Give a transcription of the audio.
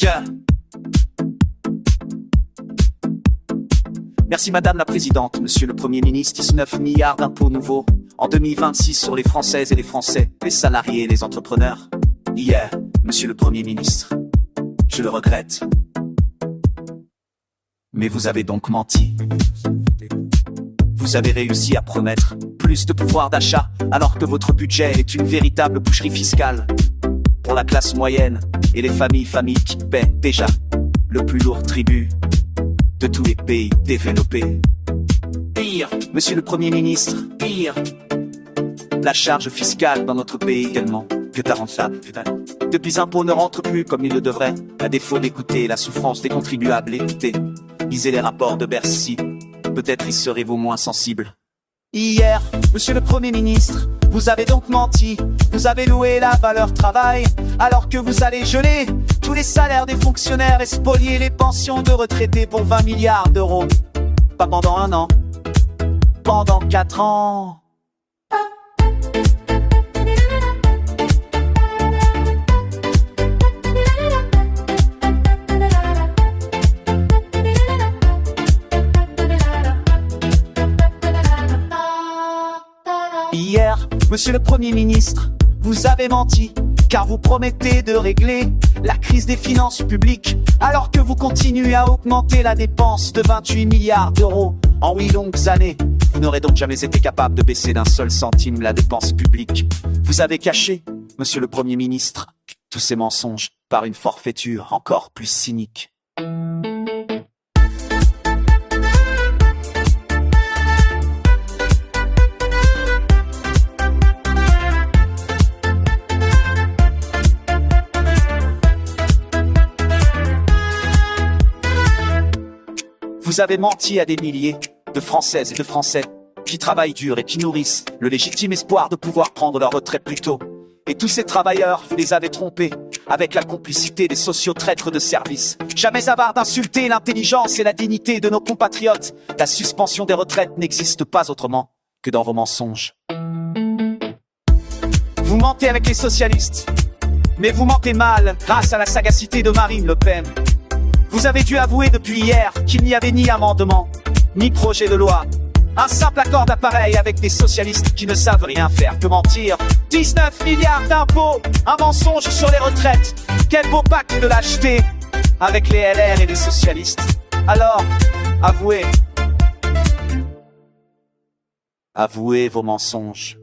Yeah. Merci Madame la Présidente, Monsieur le Premier ministre. 19 milliards d'impôts nouveaux en 2026 sur les Françaises et les Français, les salariés et les entrepreneurs. Yeah, Monsieur le Premier ministre, je le regrette. Mais vous avez donc menti. Vous avez réussi à promettre plus de pouvoir d'achat, alors que votre budget est une véritable boucherie fiscale pour la classe moyenne et les familles qui paient déjà le plus lourd tribut de tous les pays développés. Pire, Monsieur le Premier ministre, pire, la charge fiscale dans notre pays est tellement rentable. Depuis impôts ne rentrent plus comme ils le devraient, à défaut d'écouter la souffrance des contribuables. Écoutez, lisez les rapports de Bercy, peut-être y serez-vous moins sensible. Hier, Monsieur le Premier ministre, vous avez donc menti. Vous avez loué la valeur travail, alors que vous allez geler tous les salaires des fonctionnaires et spolier les pensions de retraités pour 20 milliards d'euros. Pas pendant 1 an, pendant 4 ans. Hier, Monsieur le Premier ministre, vous avez menti, car vous promettez de régler la crise des finances publiques, alors que vous continuez à augmenter la dépense de 28 milliards d'euros en 8 longues années. Vous n'aurez donc jamais été capable de baisser d'un seul centime la dépense publique. Vous avez caché, Monsieur le Premier ministre, tous ces mensonges par une forfaiture encore plus cynique. Vous avez menti à des milliers de Françaises et de Français qui travaillent dur et qui nourrissent le légitime espoir de pouvoir prendre leur retraite plus tôt. Et tous ces travailleurs, vous les avez trompés avec la complicité des sociotraîtres de service. Jamais avare d'insulter l'intelligence et la dignité de nos compatriotes. La suspension des retraites n'existe pas autrement que dans vos mensonges. Vous mentez avec les socialistes, mais vous mentez mal grâce à la sagacité de Marine Le Pen. Vous avez dû avouer depuis hier qu'il n'y avait ni amendement, ni projet de loi. Un simple accord d'appareil avec des socialistes qui ne savent rien faire que mentir. 19 milliards d'impôts, un mensonge sur les retraites. Quel beau pacte de lâcheté avec les LR et les socialistes. Alors, avouez. Avouez vos mensonges.